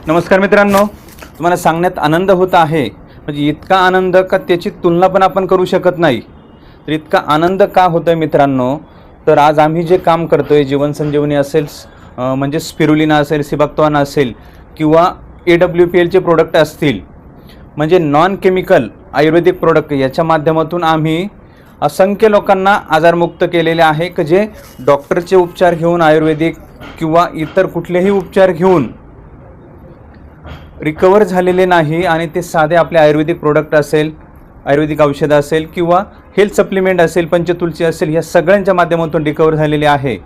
नमस्कार मित्रांनो, तुम्हाला सांगण्यात आनंद होत आहे, म्हणजे इतका आनंद का त्याची तुलना पण आपण करू शकत नाही. तर इतका आनंद का होतो आहे मित्रांनो, तर आज आम्ही जे काम करतो आहे, जीवनसंजीवनी असेल, म्हणजे स्पिरुलिना असेल, सिबॅक्टोन असेल किंवा AWPLचे प्रोडक्ट असतील, म्हणजे नॉन केमिकल आयुर्वेदिक प्रोडक्ट, याच्या माध्यमातून आम्ही असंख्य लोकांना आजारमुक्त केलेले आहे की जे डॉक्टरचे उपचार घेऊन, आयुर्वेदिक किंवा इतर कुठलेही उपचार घेऊन रिकवर झालेले नाही आणि ते साधे आपले आयुर्वेदिक प्रोडक्ट असेल, आयुर्वेदिक औषधं असेल किंवा हेल्थ सप्लिमेंट असेल, पंचतुलसी असेल, या सगळ्यांच्या माध्यमातून रिकवर झालेले आहे.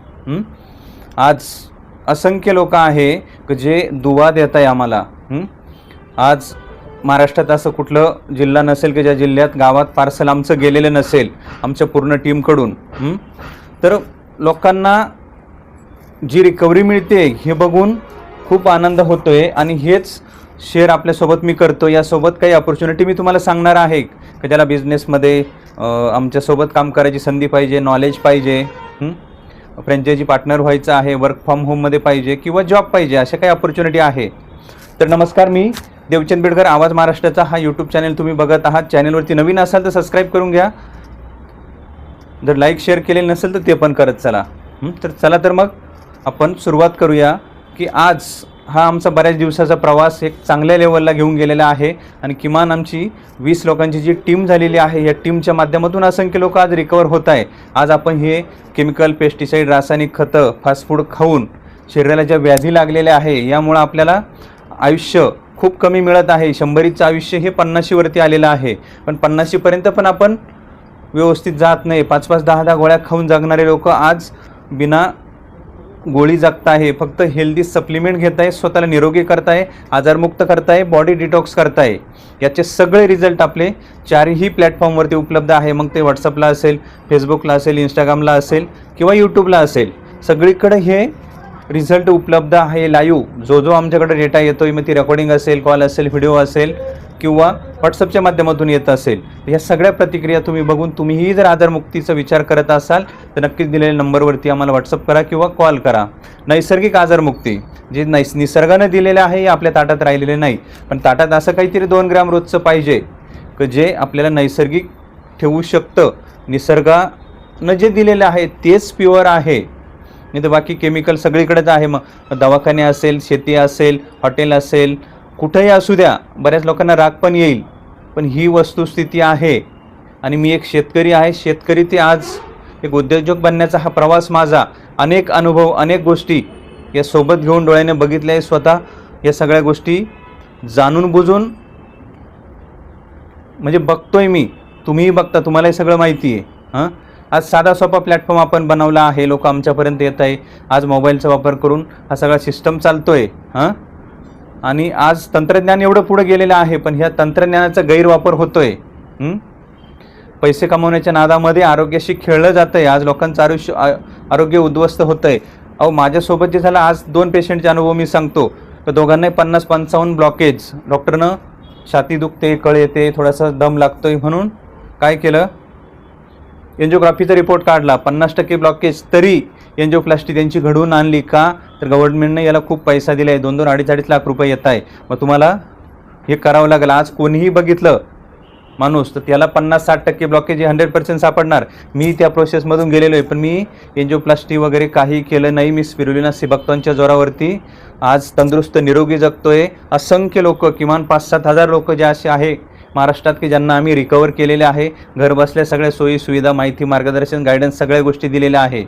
आज असंख्य लोक आहे की जे दुवा देत आहे आम्हाला. आज महाराष्ट्रात असं कुठलं जिल्हा नसेल की ज्या जिल्ह्यात गावात पार्सल आमचं गेलेलं नसेल आमच्या पूर्ण टीमकडून. तर लोकांना जी रिकव्हरी मिळते हे बघून खूप आनंद होतो आहे आणि हेच शेअर आपल्यासोबत मी करतो. यासोबत काही अपॉर्च्युनिटी मी तुम्हाला सांगणार आहे की ज्याला बिझनेसमध्ये आमच्यासोबत काम करायची संधी पाहिजे, नॉलेज पाहिजे, फ्रँचायझी पार्टनर व्हायचं आहे, वर्क फ्रॉम होममध्ये पाहिजे किंवा जॉब पाहिजे, अशा काही अपॉर्च्युनिटी आहे. तर नमस्कार, मी देवचंद बेडकर, आवाज महाराष्ट्राचा हा यूट्यूब चॅनल तुम्ही बघत आहात. चॅनलवरती नवीन असाल तर सबस्क्राईब करून घ्या. जर लाईक शेअर केलेलं नसेल तर ते पण करत चला. तर चला, तर मग आपण सुरुवात करूया की आज हा आमचा बऱ्याच दिवसाचा प्रवास एक चांगल्या लेवलला घेऊन गेलेला आहे आणि किमान आमची 20 लोकांची जी टीम झालेली आहे, या टीमच्या माध्यमातून असंख्य लोक आज रिकवर होत आहे. आज आपण हे केमिकल, पेस्टिसाईड, रासायनिक खतं, फास्ट फूड खाऊन शरीराला ज्या व्याधी लागलेल्या आहे, यामुळं आपल्याला आयुष्य खूप कमी मिळत आहे. 100चं आयुष्य हे 50वरती आलेलं आहे, पण 50पर्यंत पण आपण व्यवस्थित जात नाही. 5-5, 10-10 गोळ्या खाऊन जगणारे लोक आज बिना गोळी जगत आहे, फक्त हेल्दी सप्लिमेंट घेत आहे, स्वतःला निरोगी करत आहे, आजारमुक्त करत आहे, बॉडी डिटॉक्स करत आहे. याचे सगळे रिझल्ट आपले 4ही प्लॅटफॉर्मवरती उपलब्ध आहे. मग ते व्हॉट्सअपला असेल, फेसबुकला असेल, इंस्टाग्रामला असेल किंवा यूट्यूबला असेल, सगळीकडे हे रिझल्ट उपलब्ध आहे. लाईव्ह जो आमच्याकडे डेटा येतो आहे, मग ती रेकॉर्डिंग असेल, कॉल असेल, व्हिडिओ असेल किंवा व्हॉट्सअपच्या माध्यमातून येत असेल, या सगळ्या प्रतिक्रिया तुम्ही बघून तुम्हीही जर आजारमुक्तीचा विचार करत असाल तर नक्कीच दिलेल्या नंबरवरती आम्हाला व्हॉट्सअप करा किंवा कॉल करा. नैसर्गिक आजारमुक्ती जे निसर्गाने दिलेलं आहे हे आपल्या ताटात राहिलेले नाही, पण ताटात असं काहीतरी 2 ग्रॅम रोजचं पाहिजे की जे आपल्याला नैसर्गिक ठेवू शकतं. निसर्गानं जे दिलेलं आहे तेच प्युअर आहे, नाही तर बाकी केमिकल सगळीकडेच आहे. मग दवाखाने असेल, शेती असेल, हॉटेल असेल, कुठेही असू द्या, बऱ्याच लोकांना राग पण येईल, पण ही वस्तुस्थिती आहे. आणि मी एक शेतकरी आहे, शेतकरी ते आज एक उद्योजक बनण्याचा हा प्रवास माझा, अनेक अनुभव, अनेक गोष्टी या सोबत घेऊन डोळ्याने बघितल्या आहे. स्वतः या सगळ्या गोष्टी जाणून बुजून म्हणजे बघतोय मी, तुम्हीही बघता, तुम्हालाही सगळं माहिती आहे. आज साधा सोपा प्लॅटफॉर्म आपण बनवला आहे, लोक आमच्यापर्यंत येत आहे. आज मोबाईलचा वापर करून हा सगळा सिस्टम चालतो आहे. आणि आज तंत्रज्ञान एवढं पुढे गेलेलं आहे, पण ह्या तंत्रज्ञानाचा गैरवापर होतो आहे. पैसे कमवण्याच्या नादामध्ये आरोग्याशी खेळलं जातं आहे. आज लोकांचं आरोग्य उद्ध्वस्त होतं आहे. माझ्यासोबत जे झालं, आज 2 पेशंटचे अनुभव मी सांगतो. तर दोघांनाही 50-55 ब्लॉकेज, डॉक्टरनं छाती दुखते, कळ येते, थोडासा दम लागतोय म्हणून काय केलं, एन्जिओग्राफीचा रिपोर्ट काढला, 50% ब्लॉकेज, तरी एन्जिओप्लास्टी त्यांची घडवून आणली. का तर गव्हर्नमेंटने याला खूप पैसा दिला आहे, 2-2, 2.5 लाख रुपये येत आहे. मग तुम्हाला हे करावं लागेल. आज कोणीही बघितलं माणूस तर त्याला 50-60% ब्लॉकेज 100% सापडणार. मी त्या प्रोसेसमधून गेलेलो आहे, पण मी एन्जिओप्लास्टी वगैरे काही केलं नाही. मी स्पिरुलिना सिबॅक्टोनच्या जोरावरती आज तंदुरुस्त निरोगी जगतोय. असंख्य लोक, किमान 5-7 हजार लोक जे असे आहे महाराष्ट्रात की ज्यांना आम्ही रिकवर केलेले आहे. घर बसल्या सगळ्या सोयी सुविधा, माहिती, मार्गदर्शन, गायडन्स सगळ्या गोष्टी दिलेल्या आहे.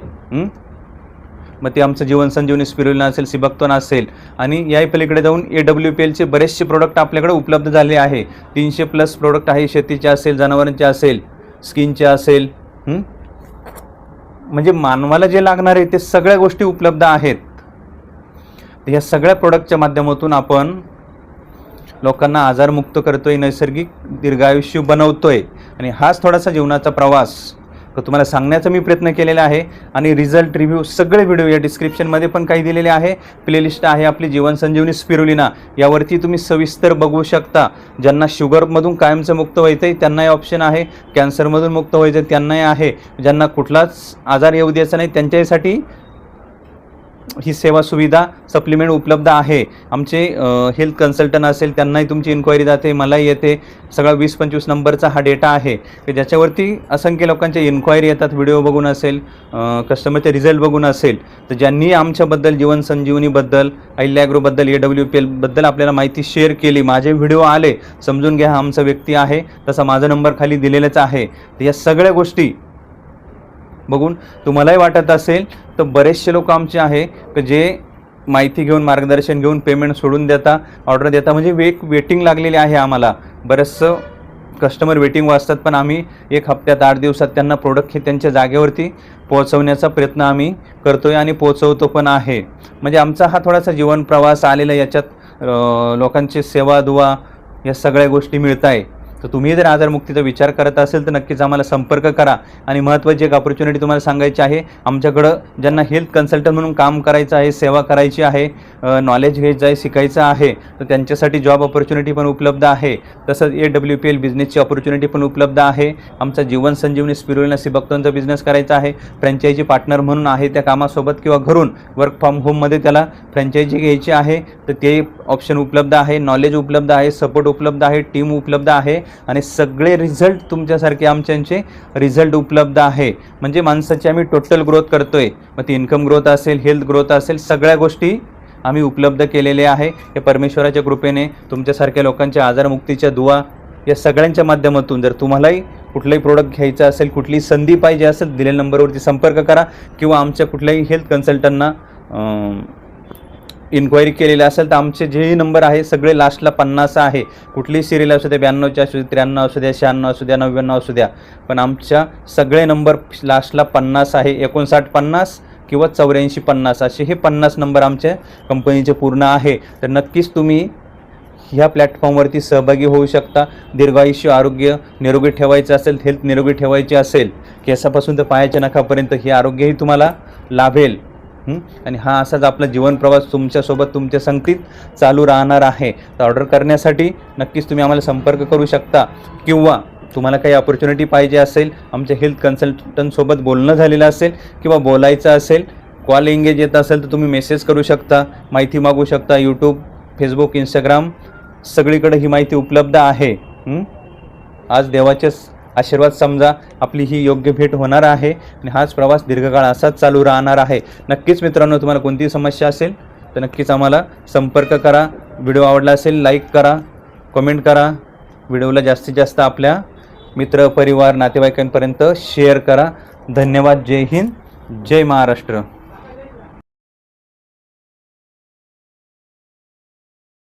मग ते आमचं जीवनसंजीवनी स्पिरुलिना असेल, सिबॅक्टोन असेल, आणि याही पलीकडे जाऊन AWPLचे बरेचसे प्रोडक्ट आपल्याकडे उपलब्ध झाले आहे. 300+ प्रोडक्ट आहे, शेतीचे असेल, जनावरांचे असेल, स्किनचे असेल, म्हणजे मानवाला जे लागणार आहे ते सगळ्या गोष्टी उपलब्ध आहेत. या सगळ्या प्रोडक्टच्या माध्यमातून आपण लोकांना आजारमुक्त करतोय, नैसर्गिक दीर्घायुष्य बनवतोय. आणि हाच थोडासा जीवनाचा प्रवास तुम्हाला सांगण्याचा मी प्रयत्न केलेला आहे. आणि रिझल्ट, रिव्ह्यू सगळे व्हिडिओ या डिस्क्रिप्शनमध्ये पण काही दिलेले आहे. प्लेलिस्ट आहे आपली जीवनसंजीवनी स्पिरुलिना, यावरती तुम्ही सविस्तर बघू शकता. ज्यांना शुगरमधून कायमचं मुक्त व्हायचं आहे त्यांनाही ऑप्शन आहे, कॅन्सरमधून मुक्त व्हायचं त्यांनाही आहे, ज्यांना कुठलाच आजार येऊ द्यायचा नाही त्यांच्यासाठी ही सेवा सुविधा सप्लिमेंट उपलब्ध आहे. आमचे हेल्थ कन्सल्टंट असेल त्यांनाही तुमची इन्क्वायरी जाते, मलाही येते. सगळा 20-25 नंबरचा हा डेटा आहे की ज्याच्यावरती असंख्य लोकांच्या इन्क्वायरी येतात, व्हिडिओ बघून असेल, कस्टमरचे रिझल्ट बघून असेल. तर ज्यांनी आमच्याबद्दल, जीवन संजीवनीबद्दल, अहिल्या ॲग्रोबद्दल, AWPL आपल्याला माहिती शेअर केली, माझे व्हिडिओ आले, समजून घ्या हा आमचा व्यक्ती आहे, तसा माझा नंबर खाली दिलेलाच आहे. तर या सगळ्या गोष्टी बघून तुम्हालाही वाटत असेल तर बरेचसे लोक आमचे आहे की जे माहिती घेऊन, मार्गदर्शन घेऊन पेमेंट सोडून देता, ऑर्डर देता. म्हणजे वेटिंग लागलेली आहे आम्हाला. बरेचसं कस्टमर वेटिंग वाचतात, पण आम्ही 1 हप्त्यात, 8 दिवसात त्यांना प्रोडक्ट हे त्यांच्या जागेवरती पोहोचवण्याचा प्रयत्न आम्ही करतोय आणि पोहोचवतो पण आहे. म्हणजे आमचा हा थोडासा जीवन प्रवास आलेला, याच्यात लोकांची सेवा दुवा या सगळ्या गोष्टी मिळत आहे. तर तुम्ही जर आजारमुक्तीचा विचार करत असेल तर नक्कीच आम्हाला संपर्क करा. आणि महत्त्वाची एक ऑपॉर्च्युनिटी तुम्हाला सांगायची आहे, आमच्याकडं ज्यांना हेल्थ कन्सल्टंट म्हणून काम करायचं आहे, सेवा करायची आहे, नॉलेज घ्यायचं आहे, शिकायचं आहे, तर त्यांच्यासाठी जॉब ऑपॉर्च्युनिटी पण उपलब्ध आहे. तसंच AWPL बिझनेसची ऑपॉर्च्युनिटी पण उपलब्ध आहे. आमचा जीवन संजीवनी स्पिरुलिना सीबकथॉर्नचा बिझनेस करायचा आहे, फ्रँचायझी पार्टनर म्हणून आहे त्या कामासोबत, किंवा घरून वर्क फ्रॉम होममध्ये त्याला फ्रँचायझी घ्यायची आहे तर ते ऑप्शन उपलब्ध आहे. नॉलेज उपलब्ध आहे, सपोर्ट उपलब्ध आहे, टीम उपलब्ध आहे आणि सगळे रिझल्ट तुमच्यासारखे आमच्यांचे रिझल्ट उपलब्ध आहे. म्हणजे माणसाची आम्ही टोटल ग्रोथ करतोय, मग ती इन्कम ग्रोथ असेल, हेल्थ ग्रोथ असेल, सगळ्या गोष्टी आम्ही उपलब्ध केलेल्या आहे. हे परमेश्वराच्या कृपेने तुमच्यासारख्या लोकांच्या आजारमुक्तीच्या दुवा या सगळ्यांच्या माध्यमातून जर तुम्हालाही कुठलाही प्रोडक्ट घ्यायचा असेल, कुठलीही संधी पाहिजे असेल, दिलेल्या नंबरवरती संपर्क करा, किंवा आमच्या कुठल्याही हेल्थ कन्सल्टंटना इन्क्वायरी केलेली असेल तर आमचे जेही नंबर आहे सगळे लास्टला 50 आहे. कुठलीही सिरियल असू द्या, 92च्या असू द्या, 93 असू द्या, 96 असू द्या, 99 असू द्या, पण आमच्या सगळे नंबर लास्टला 50 आहे. 5950 किंवा 8450 असे हे 50 नंबर आमच्या कंपनीचे पूर्ण आहे. तर नक्कीच तुम्ही ह्या प्लॅटफॉर्मवरती सहभागी होऊ शकता. दीर्घायुष्य, आरोग्य निरोगी ठेवायचं असेल, हेल्थ निरोगी ठेवायची असेल, केसापासून तर पायाच्या नखापर्यंत हे आरोग्यही तुम्हाला लाभेल. आणि हा असाच आपला जीवन प्रवास तुमच्यासोबत, तुमच्या संगतीत चालू राहणार आहे. तर ऑर्डर करण्यासाठी नक्कीच तुम्ही आम्हाला संपर्क करू शकता, किंवा तुम्हाला काही ऑपॉर्च्युनिटी पाहिजे असेल, आमच्या हेल्थ कन्सल्टंटसोबत बोलणं झालेलं असेल किंवा बोलायचं असेल, कॉल एंगेज येत असेल तर तुम्ही मेसेज करू शकता, माहिती मागू शकता. यूट्यूब, फेसबुक, इंस्टाग्राम सगळीकडे ही माहिती उपलब्ध आहे. आज देवाचे आशीर्वाद समजा आपली ही योग्य भेट होणार आहे आणि हाच प्रवास दीर्घकाळ असाच चालू राहणार आहे. नक्कीच मित्रांनो, तुम्हाला कोणतीही समस्या असेल तर नक्कीच आम्हाला संपर्क करा. व्हिडिओ आवडला असेल लाईक करा, कमेंट करा, व्हिडिओला जास्तीत जास्त आपल्या मित्र, परिवार, नातेवाईकांपर्यंत शेअर करा. धन्यवाद. जय हिंद, जय महाराष्ट्र.